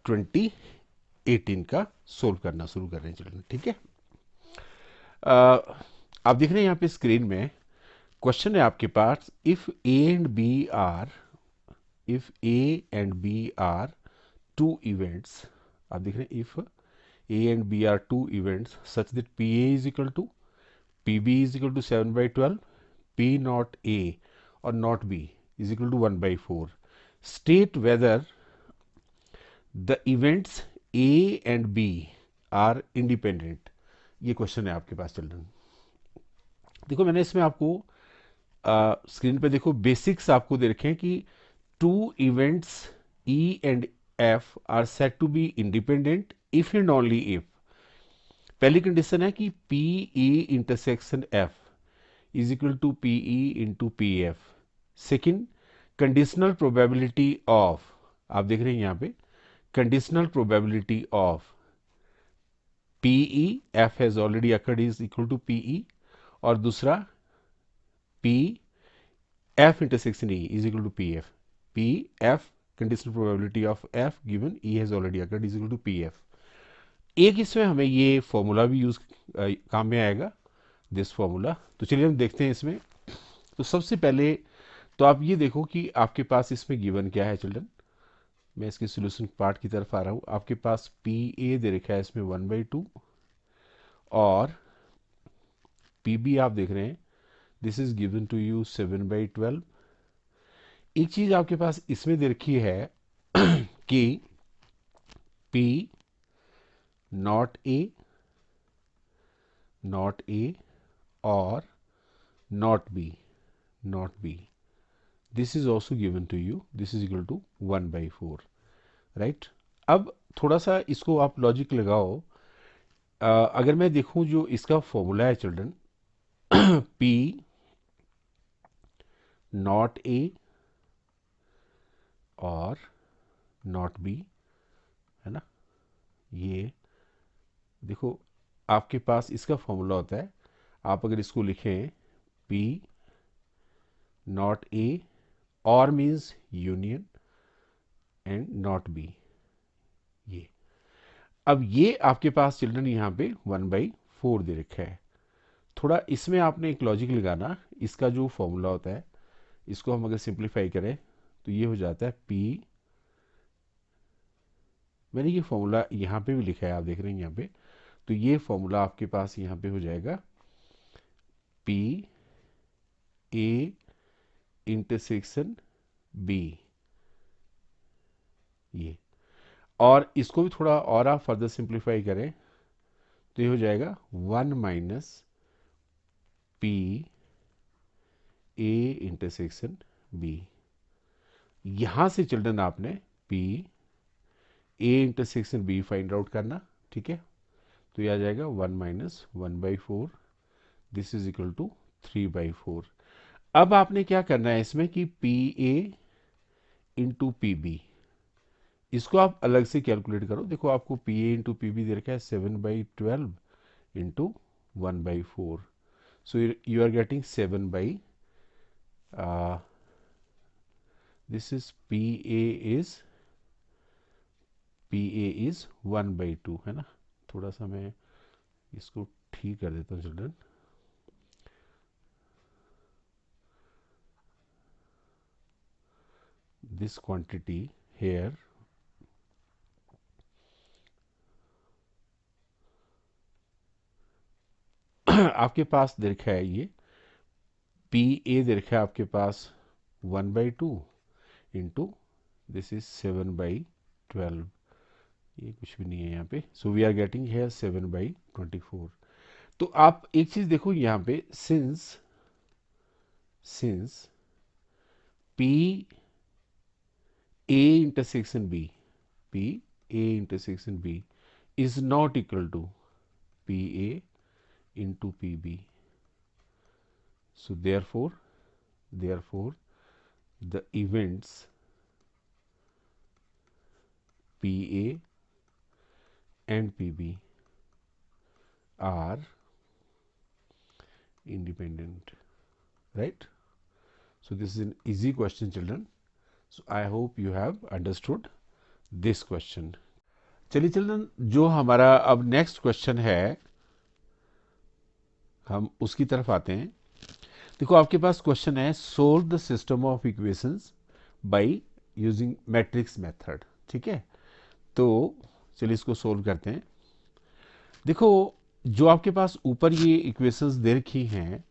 2018 का सोल्व करना शुरू कर रहे हैं चिल्ड्रन। ठीक है, आप देख रहे हैं यहाँ पे स्क्रीन में क्वेश्चन है आपके पास, if A and B are, if A and B are two events, आप देख रहे हैं if A and B are two events such that P A is equal to P B is equal to 7/12, P not A और not B is equal to 1/4, state whether the events A and B are independent. ये question है आपके पास children. देखो मैंने इसमें आपको screen पे देखो बेसिक्स आपको दे रखे हैं कि two events E and F are set to be independent if and only if. पहली कंडीशन है कि P E intersection F is equal to P E into P F. Second, conditional probability of, आप देख रहे हैं यहाँ पे conditional probability of P E F has already occurred is equal to P E, और दूसरा P F intersection E is equal to P F. P F conditional probability of F given E has already occurred is equal to P F. एक इसमें हमें ये formula भी use काम में आएगा, दिस फॉर्मूला। तो चलिए हम देखते हैं इसमें। तो सबसे पहले तो आप ये देखो कि आपके पास इसमें गिवन क्या है चिल्ड्रन। मैं इसके सोल्यूशन पार्ट की तरफ आ रहा हूँ। आपके पास पी ए दे रखा है इसमें 1/2, और पी बी आप देख रहे हैं this is given to you 7/12। एक चीज आपके पास इसमें दे रखी है कि पी नॉट ए और not B this is also given to you, this is equal to 1/4, right. अब थोड़ा सा इसको आप लॉजिक लगाओ। अगर मैं देखूं जो इसका फॉर्मूला है चिल्ड्रन, पी नॉट ए और नॉट बी, है ना, ये देखो आपके पास इसका फॉर्मूला होता है। आप अगर इसको लिखें पी नॉट ए और means union and not be, ये अब ये आपके पास चिल्ड्रन यहाँ पे 1/4 दे रखा है। थोड़ा इसमें आपने एक लॉजिक लगाना, इसका जो फॉर्मूला होता है इसको हम अगर सिंप्लीफाई करें तो ये हो जाता है पी, मैंने ये फॉर्मूला यहाँ पे भी लिखा है, आप देख रहे हैं यहाँ पे। तो ये फॉर्मूला आपके पास यहाँ पे हो जाएगा पी ए इंटरसेक्शन बी, ये। और इसको भी थोड़ा और आप फर्दर सिंप्लीफाई करें तो ये हो जाएगा 1 minus P A intersection B. यहां से चिल्ड्रन आपने P A intersection B find out करना, ठीक है। तो ये आ जाएगा 1 minus 1/4, this is equal to 3/4। अब आपने क्या करना है इसमें कि P A into P B, इसको आप अलग से कैलकुलेट करो। देखो आपको P A into P B दे रखा है 7/12 into 1/4, so you are getting 7 by this is PA is 1/2, है ना। थोड़ा सा मैं इसको ठीक कर देता हूँ चिल्ड्रन। दिस क्वांटिटी हेयर आपके पास दे रखा है ये पी ए दे रखा है आपके पास 1/2 इंटू दिस इज 7/12, ये कुछ भी नहीं है यहाँ पे। So we are getting here 7/24। तो आप एक चीज देखो यहाँ पे, since P A intersection B, P A intersection B is not equal to PA into PB. So therefore the events PA and PB are independent, right? So this is an easy question children. So I hope you have understood this question. चलिए children, जो हमारा अब next question है हम उसकी तरफ आते हैं। देखो आपके पास क्वेश्चन है, solve the system of equations by using matrix method. ठीक है, तो चलिए इसको सोल्व करते हैं। देखो, जो आपके पास ऊपर ये इक्वेशंस दे रखी हैं,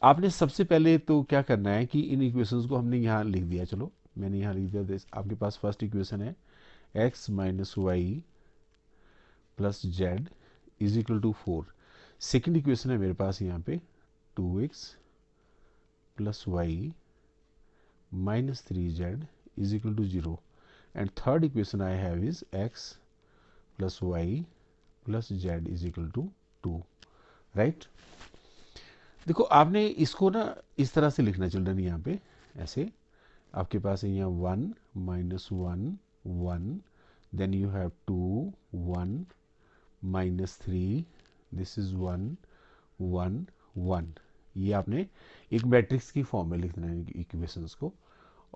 आपने सबसे पहले तो क्या करना है कि इन इक्वेशंस को हमने यहाँ लिख दिया। चलो मैंने यहाँ लिख दिया। आपके पास फर्स्ट इक्वेशन है x minus y plus z is equal to 4। Second equation है मेरे पास यहाँ पे 2x plus y minus 3z is equal to 0, and third equation I have is x plus y plus z is equal to 2, right? देखो आपने इसको ना इस तरह से लिखना चिल्ड्रन, यहाँ पे ऐसे आपके पास है यहाँ 1 minus 1 1, then you have 2 1 minus 3, this is 1 1 1। ये आपने एक मैट्रिक्स की फॉर्म में लिख देना है इक्वेशंस को।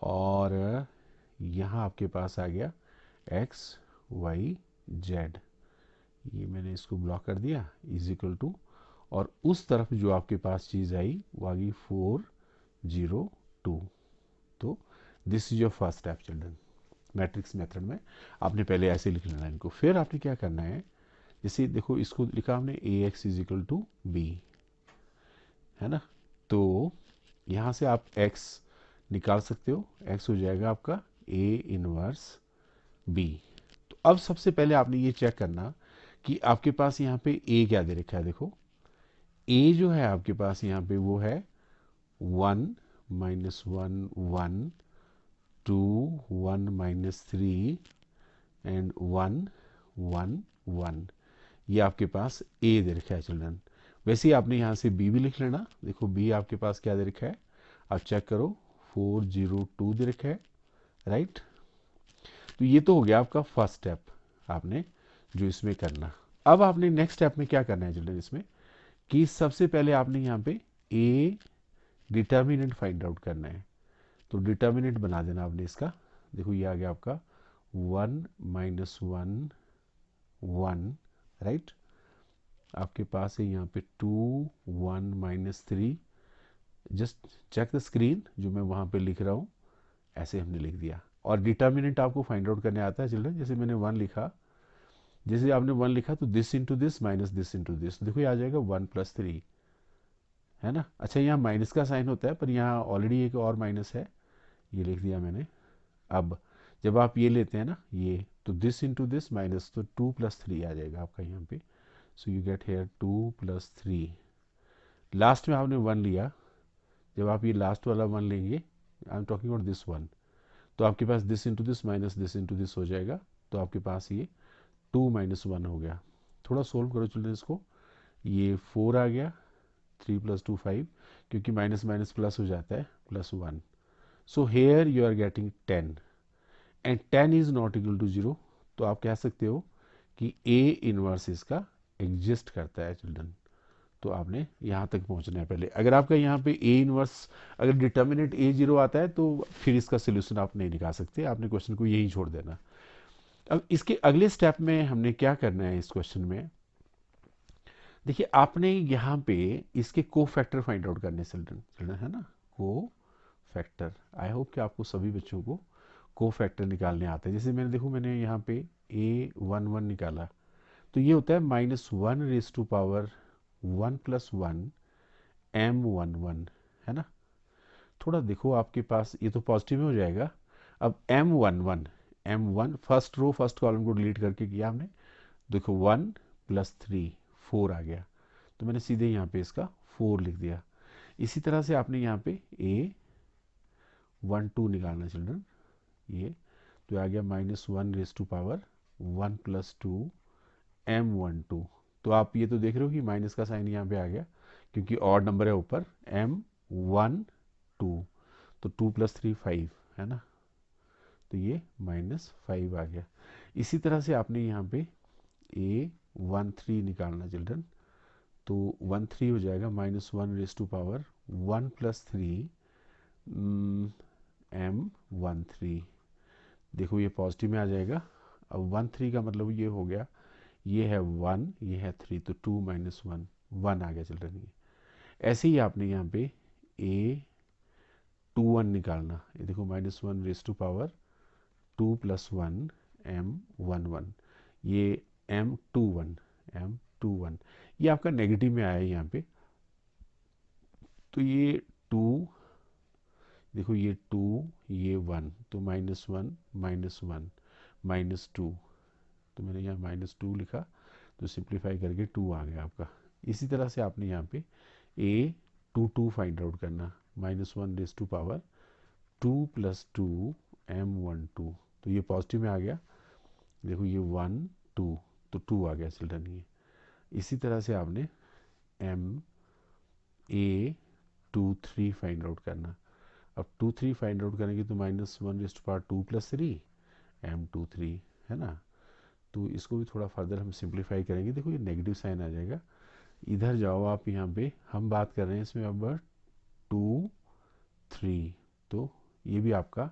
और यहाँ आपके पास आ गया x y z, ये मैंने इसको ब्लॉक कर दिया, इज इक्वल टू, और उस तरफ जो आपके पास चीज़ आई वो आ गई 4 0 2। तो this is your first step children. Matrix method में आपने पहले ऐसे लिख लेना इनको। फिर आपने क्या करना है, जैसे देखो इसको लिखा हमने A X is equal to B, है ना। तो यहाँ से आप x निकाल सकते हो, x हो जाएगा आपका a इनवर्स b। तो अब सबसे पहले आपने ये चेक करना कि आपके पास यहाँ पे a क्या दे रखा है। देखो a जो है आपके पास यहाँ पे वो है 1 माइनस 1 1 2 1 माइनस 3 एंड 1 1 1। ये आपके पास a दे रखा है चिल्ड्रन। वैसे ही आपने यहाँ से b भी लिख लेना। देखो b आपके पास क्या दे रखा है, आप चेक करो 4 0 2 दे रखा है, राइट। तो ये तो हो गया आपका फर्स्ट स्टेप आपने जो इसमें करना। अब आपने नेक्स्ट स्टेप में क्या करना है चिल्ड्रन, इसमें कि सबसे पहले आपने यहाँ पे a डिटर्मिनेंट फाइंड आउट करना है। तो डिटर्मिनेंट बना देना आपने इसका। देखो ये आ गया आपका 1 माइनस 1 1, राइट। आपके पास है यहाँ पे 2 1 minus 3। Just check the screen, जो मैं वहाँ पे लिख रहा हूँ ऐसे हमने लिख दिया। और डिटर्मिनेंट आपको फाइंड आउट करने आता है चिल्ड्रन। जैसे मैंने 1 लिखा, जैसे आपने 1 लिखा तो this into this minus this into this, देखो ये आ जाएगा 1 प्लस 3, है ना। अच्छा यहाँ माइनस का साइन होता है, पर यहाँ ऑलरेडी एक और माइनस है, ये लिख दिया मैंने। अब जब आप ये लेते हैं ना ये, तो दिस इंटू दिस माइनस, तो 2 प्लस 3 आ जाएगा आपका यहाँ पे। So you get here 2 plus 3। Last में आपने 1 लिया, जब आप ये लास्ट वाला 1 लेंगे, I am talking about this 1, तो आपके पास this into this minus this into this हो जाएगा। तो आपके पास ये 2 माइनस 1 हो गया। थोड़ा सोल्व करो चिल्ड्रन इसको। ये 4 आ गया, 3 प्लस 2 5, क्योंकि माइनस माइनस प्लस हो जाता है, plus 1। So here you are getting 10 and 10 is not equal to 0। तो आप कह सकते हो कि ए इनवर्स इसका एग्जिस्ट करता है चिल्ड्रन। तो आपने यहाँ तक पहुँचना है पहले। अगर आपका यहाँ पे ए इनवर्स, अगर डिटर्मिनेंट ए 0 आता है तो फिर इसका सोल्यूशन आप नहीं निकाल सकते, आपने क्वेश्चन को यही छोड़ देना। अब इसके अगले स्टेप में हमने क्या करना है इस क्वेश्चन में, देखिए आपने यहाँ पे इसके को फैक्टर फाइंड आउट करने चिल्ड्रन, चिल्ड्रन है ना, को फैक्टर। आई होप कि आपको सभी बच्चों को को फैक्टर निकालने आते हैं। जैसे मैंने देखो मैंने यहाँ पे ए 1 1 निकाला, तो ये होता है minus 1 raise to power 1 plus 1 M 1 1, है ना। थोड़ा देखो आपके पास ये तो पॉजिटिव में हो जाएगा। अब M one first row first column को डिलीट करके किया हमने। देखो 1 प्लस 3 4 आ गया, तो मैंने सीधे यहाँ पे इसका 4 लिख दिया। इसी तरह से आपने यहाँ पे ए 1 2 निकालना चिल्ड्रन, ये तो आ गया minus 1 raise to power 1 plus 2 M 1 2। तो आप ये तो देख रहे हो कि माइनस का साइन यहाँ पे आ गया, क्योंकि ऑड नंबर है ऊपर, एम 1 2, तो 2 प्लस 3 5, है ना। तो ये माइनस 5 आ गया। इसी तरह से आपने यहाँ पे ए 1 3 निकालना चिल्ड्रन, तो 1 3 हो जाएगा minus 1 raise to power 1 plus 3 M 1 3। देखो ये पॉजिटिव में आ जाएगा। अब 1 3 का मतलब ये हो गया, ये है 1, ये है 3, तो 2 माइनस 1, 1 आ गया चिल्ड्रन। ये ऐसे ही आपने यहाँ पे ए 2 1 निकालना, ये देखो -1 रेस टू पावर 2 + 1 m 1 1, ये m 2 1, ये आपका नेगेटिव में आया है यहाँ पे। तो ये 2, देखो ये 2, ये 1, तो -1 -1 -2, तो मैंने यहाँ -2 लिखा, तो सिंप्लीफाई करके 2 आ गया आपका। इसी तरह से आपने यहाँ पे a 2 फाइंड आउट करना, -1 रेस टू पावर 2 + 2 m 1 2, तो ये पॉजिटिव में आ गया, देखो ये 1 2, तो 2 आ गया चिल्ड्रन। ये इसी तरह से आपने m a 2 3 फाइंड आउट करना। अब 2 3 फाइंड आउट करेंगे तो -1 रेस टू पावर 2 + 3 m 2 3, है ना। तो इसको भी थोड़ा फर्दर हम सिंप्लीफाई करेंगे, देखो ये नेगेटिव साइन आ जाएगा, इधर जाओ आप, यहाँ पे हम बात कर रहे हैं इसमें अब 2 3, तो ये भी आपका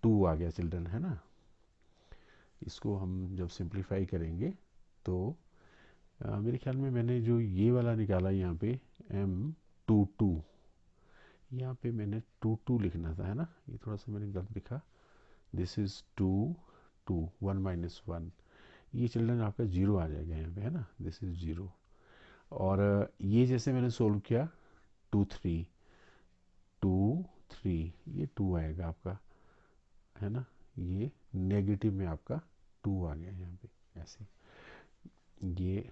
2 आ गया चिल्ड्रन, है ना। इसको हम जब सिंप्लीफाई करेंगे तो मेरे ख्याल में मैंने जो ये वाला निकाला यहाँ पे m 2 2, यहाँ पे मैंने 2 2 लिखना था, है ना, ये थोड़ा सा मैंने गलत लिखा। दिस इज 2 2 1 - 1, ये चिल्ड्रन आपका 0 आ जाएगा यहाँ पे, है ना, दिस इज 0। और ये जैसे मैंने सोल्व किया 2 3 2 3, ये 2 आएगा आपका, है ना, ये नेगेटिव में आपका 2 आ गया यहाँ पे ऐसे। ये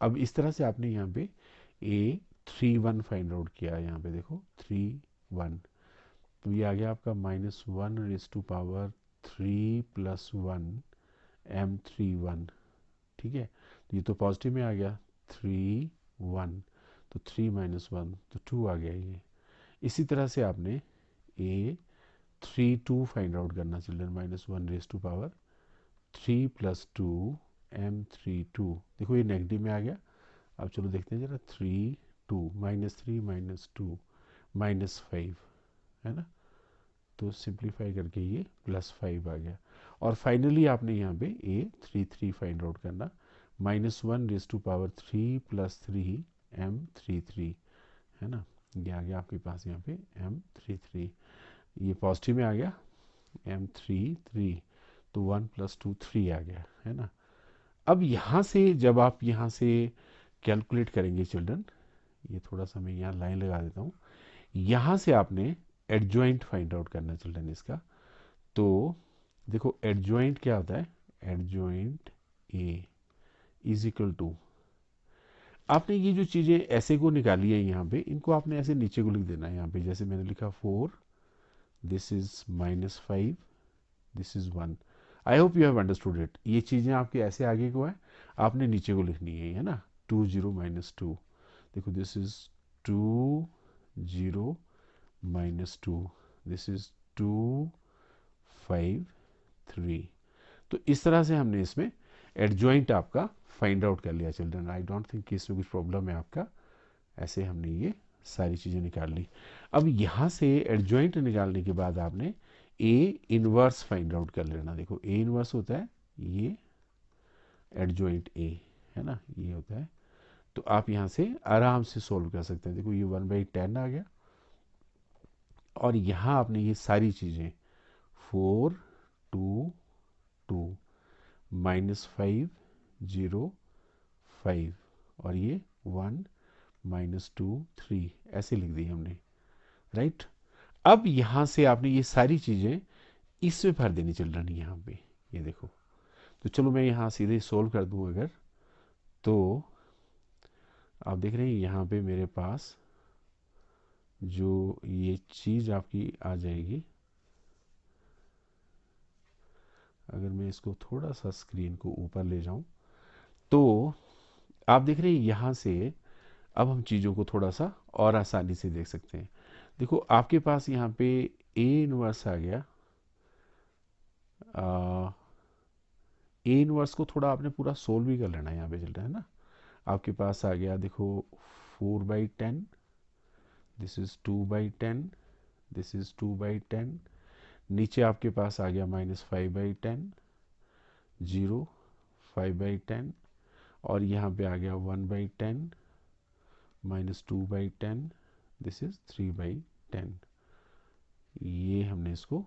अब इस तरह से आपने यहाँ पे a 3 1 फाइंड आउट किया, यहाँ पे देखो 3 1, तो ये आ गया आपका -1 रेस टू पावर 3 + 1 m 3 1, ठीक है। तो ये तो पॉजिटिव में आ गया 3 1, तो 3 - 1, तो 2 आ गया ये। इसी तरह से आपने a 3 2 फाइंड आउट करना children, -1 raise to power 3 + 2 m 3 2, देखो ये नेगेटिव में आ गया। अब चलो देखते हैं जरा, 3 2 -3 -2 -5, है ना, तो सिंप्लीफाई करके ये +5 आ गया। और फाइनली आपने यहाँ पे a 3 3 फाइंड आउट करना, -1 रेस टू पावर 3 + 3 m 3 3, है ना, ये आ गया आपके पास यहाँ पे m 3 3, ये पॉजिटिव में आ गया m 3 3, तो 1 + 2 3 आ गया, है ना। अब यहाँ से जब आप यहाँ से कैलकुलेट करेंगे चिल्ड्रन, ये थोड़ा सा मैं यहाँ लाइन लगा देता हूँ, यहाँ से आपने एडजॉइंट फाइंड आउट करना चिल्ड्रन इसका। तो देखो एडजॉइंट क्या होता है, adjoint A is equal to, आपने ये जो चीज़ें ऐसे को निकाली है यहाँ पे, इनको आपने ऐसे नीचे को लिख देना है यहाँ पे, जैसे मैंने लिखा 4, this is -5, this is 1। I hope you have understood it. ये चीज़ें आपके ऐसे आगे को है, आपने नीचे को लिखनी है ना, 2 0 -2, देखो दिस इज 2 0 -2, दिस इज 2 5 3। तो इस तरह से हमने इसमें एडजॉइंट आपका फाइंड आउट कर लिया चिल्ड्रन। आई डोंट थिंक कि इसमें कुछ प्रॉब्लम है आपका, ऐसे हमने ये सारी चीज़ें निकाल ली। अब यहाँ से एडजॉइंट निकालने के बाद आपने ए इनवर्स फाइंड आउट कर लेना। देखो ए इनवर्स होता है ये एडजॉइंट ए, है ना, ये होता है। तो आप यहाँ से आराम से सोल्व कर सकते हैं। देखो ये 1/10 आ गया, और यहाँ आपने ये सारी चीज़ें 4 2 2 -5 0 5, और ये 1 -2 3 ऐसे लिख दी हमने, राइट। अब यहाँ से आपने ये सारी चीज़ें इसमें भर देनी चिल्ड्रन, यहाँ पे ये देखो। तो चलो मैं यहाँ सीधे सोल्व कर दूँ अगर, तो आप देख रहे हैं यहाँ पे मेरे पास जो ये चीज़ आपकी आ जाएगी, अगर मैं इसको थोड़ा सा स्क्रीन को ऊपर ले जाऊं, तो आप देख रहे हैं यहाँ से अब हम चीज़ों को थोड़ा सा और आसानी से देख सकते हैं। देखो आपके पास यहाँ पे ए इनवर्स आ गया, ए इनवर्स को थोड़ा आपने पूरा सोल्व भी कर लेना है यहाँ पे, चल रहा है ना। आपके पास आ गया देखो 4/10, दिस इज 2/10, दिस इज 2/10, नीचे आपके पास आ गया -5/10, 0, 5/10, और यहाँ पे आ गया 1/10 माइनस 2/10, दिस इज 3/10। ये हमने इसको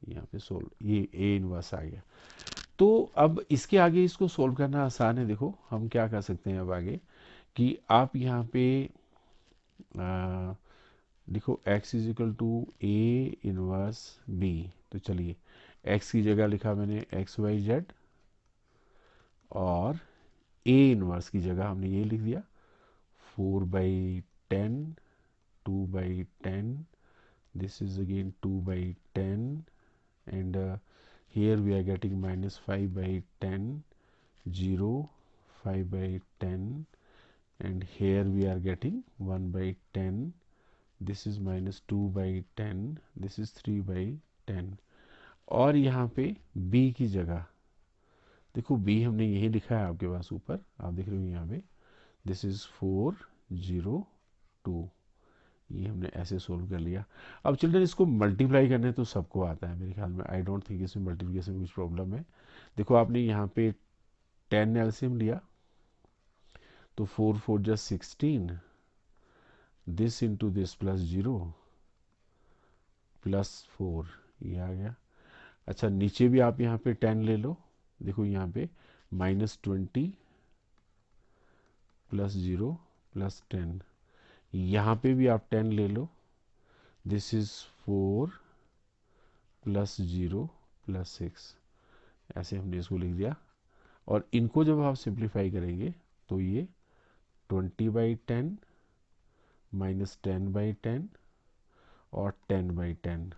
यहाँ पे सोल्व, ये ए इनवर्स आ गया। तो अब इसके आगे इसको सोल्व करना आसान है। देखो हम क्या कर सकते हैं अब आगे, कि आप यहाँ पे देखो x is equal to A inverse B. तो चलिए x की जगह लिखा मैंने XYZ, और a इनवर्स की जगह हमने ये लिख दिया 4/10, 2/10, this is again 2/10, and here we are getting minus 5/10, 0, 5/10, and here we are getting 1/10, this is minus 2/10, this is 3/10। और यहाँ पे b की जगह देखो, b हमने यही लिखा है आपके पास ऊपर, आप देख रहे हो यहाँ पे, दिस इज 402। ये हमने ऐसे सोल्व कर लिया। अब चिल्ड्रन इसको मल्टीप्लाई करने तो सबको आता है मेरे ख्याल में, आई डोंट थिंक इसमें मल्टीप्लिकेशन में कुछ प्रॉब्लम है। देखो आपने यहाँ पे 10 एलसीएम लिया, तो 4 4 just 16, this into this plus 0 plus 4, ये आ गया। अच्छा नीचे भी आप यहाँ पे 10 ले लो, देखो यहाँ पे -20 प्लस 0 प्लस 10, यहाँ पे भी आप 10 ले लो, दिस इज 4 प्लस 0 प्लस 6, ऐसे हमने इसको लिख दिया। और इनको जब आप सिंप्लीफाई करेंगे तो ये 20/10 माइनस 10/10 और 10/10,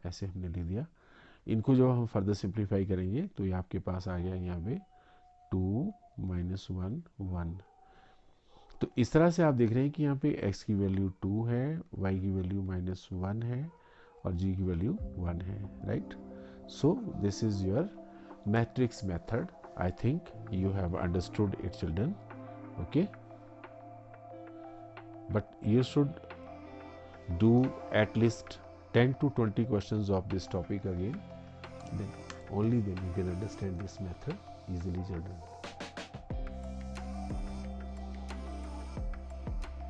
ऐसे हमने लिख दिया। इनको जब हम फर्दर सिंप्लीफाई करेंगे तो ये आपके पास आ गया यहाँ पे 2 माइनस 1 1। तो इस तरह से आप देख रहे हैं कि यहाँ पे x की वैल्यू 2 है, y की वैल्यू -1 है, और g की वैल्यू 1 है, right. So this is your matrix method. I think you have understood it children, okay. But you should do at least 10 to 20 questions of this topic again, then only then you can understand this method easily, children.